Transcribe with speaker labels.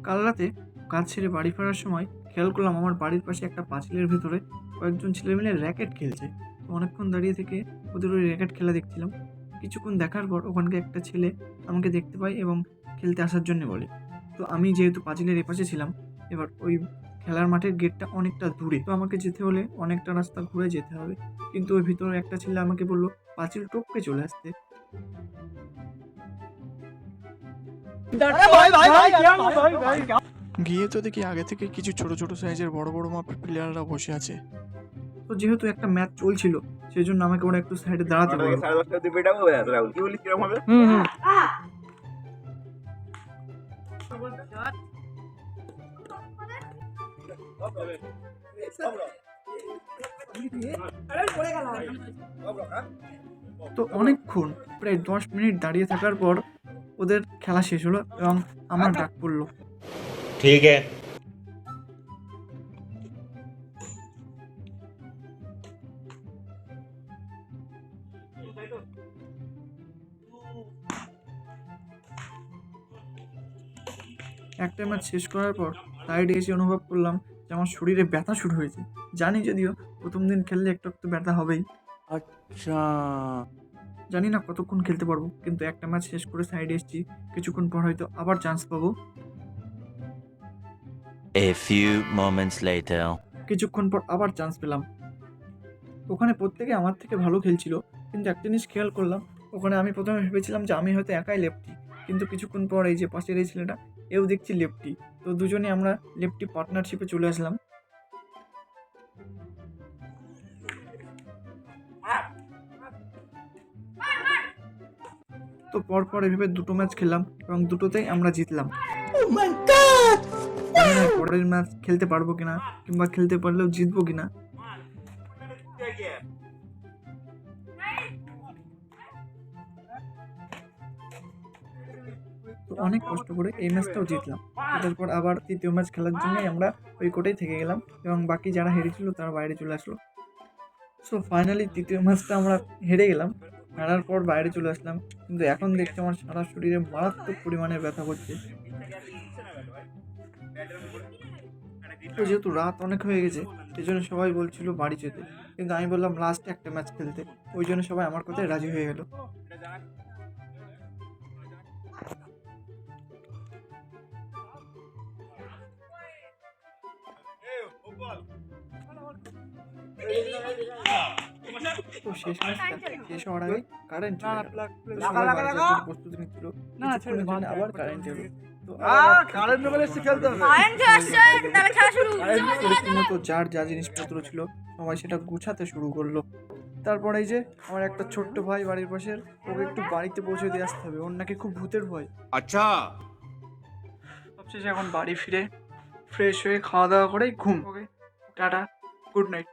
Speaker 1: কাল রাতে কাজ ছেড়ে বাড়ি ফেরার সময় খেয়াল করলাম আমার বাড়ির পাশে একটা পাঁচিলের ভেতরে কয়েকজন ছেলে মিলে র্যাকেট খেলছে। তো অনেকক্ষণ দাঁড়িয়ে থেকে ওদের ওই র্যাকেট খেলা দেখছিলাম। কিছুক্ষণ দেখার পর ওখানকে একটা ছেলে আমাকে দেখতে পাই এবং খেলতে আসার জন্য বলে। তো আমি যেহেতু পাঁচিলের এপাশে ছিলাম, এবার ওই খেলার মাঠের গেটটা অনেকটা দূরে, তো আমাকে যেতে হলে অনেকটা রাস্তা ঘুরে যেতে হবে। কিন্তু ওই ভিতরে একটা ছেলে আমাকে বললো পাঁচিল টপকে চলে আসতে।
Speaker 2: গিয়ে তো দেখি আগে থেকে কিছু ছোট ছোট সাইজের বড় বড় মাপের প্লেয়াররা বসে আছে।
Speaker 1: তো যেহেতু একটা ম্যাচ চলছিল, সেই জন্য আমাকে ওরা একটু সাইডে দাঁড়াতে বলল।
Speaker 3: 10:30 অব্দি পেটাবো, রাহুল কি বলিস কিরকম হবে?
Speaker 1: তো অনেকক্ষণ প্রায় 10 মিনিট দাঁড়িয়ে থাকার পর ওদের খেলা শেষ হলো এবং আমার ডাক পড়লো।
Speaker 4: ठीक है।
Speaker 1: একটা ম্যাচ শেষ করার পর সাইডে এসে অনুভব করলাম যে আমার শরীরে ব্যথা শুরু হয়েছে। জানি যদিও প্রথম দিন খেললে একটু একটু ব্যথা হবেই।
Speaker 2: আচ্ছা,
Speaker 1: জানি না কতক্ষণ খেলতে পারবো, কিন্তু একটা ম্যাচ শেষ করে সাইডে এসেছি। কিছুক্ষণ পর হয়তো আবার চান্স পাবো।
Speaker 5: A few moments later.
Speaker 1: কিছুক্ষণ পর আবার চান্স পেলাম। ওখানে প্রত্যেকে আমার থেকে ভালো খেলছিল, কিন্তু একটা জিনিস খেয়াল করলাম, ওখানে আমি প্রথমে ভেবেছিলাম যে আমি হয়তো একাই লেফটি, কিন্তু কিছুক্ষণ পর এই যে পাশের এই ছেলেটা, এও দেখছি লেফটি। তো দুজনে আমরা লেফটি পার্টনারশিপে চলে আসলাম। তো পরপর এভাবে দুটো ম্যাচ খেললাম এবং দুটোতেই আমরা জিতলাম। জানি না পরের ম্যাচ খেলতে পারবো কিনা, কিংবা খেলতে পারলেও জিতবো কিনা। তো অনেক কষ্ট করে এই ম্যাচটাও জিতলাম। তারপর আবার তৃতীয় ম্যাচ খেলার জন্যই আমরা ওই কোর্টেই থেকে গেলাম এবং বাকি যারা হেরেছিল তারা বাইরে চলে আসলো। সো ফাইনালি তৃতীয় ম্যাচটা আমরা হেরে গেলাম। হারার পর বাইরে চলে আসলাম, কিন্তু এখন দেখছি আমার সারা শরীরে মারাত্মক পরিমাণে ব্যথা করছে। তো যেহেতু রাত অনেক হয়ে গেছে, সেই জন্য সবাই বলছিল বাড়ি যেতে, কিন্তু আমি বললাম লাস্টে একটা ম্যাচ খেলতে। ওই জন্য সবাই আমার কথায় রাজি হয়ে গেল। তো শেষ ম্যাচটা শেষ হওয়ার আগে কারেন্ট চলে গেল। তো সবাই বাড়ি যাওয়ার জন্য প্রস্তুতি নিচ্ছিল। কিছুক্ষণের জন্য আবার কারেন্ট এলো। তো রীতিমতো যার যা জিনিসপত্র ছিল সবাই সেটা গুছাতে শুরু করলো। তারপরে এই যে আমার একটা ছোট্ট ভাই বাড়ির পাশের, ওকে একটু বাড়িতে পৌঁছে দিয়ে আসতে হবে, ওর নাকি খুব ভূতের ভয়।
Speaker 4: अच्छा।
Speaker 1: সবশেষে এখন বাড়ি ফিরে ফ্রেশ হয়ে খাওয়া দাওয়া করে ঘুম। ওকে, টাটা, গুড নাইট।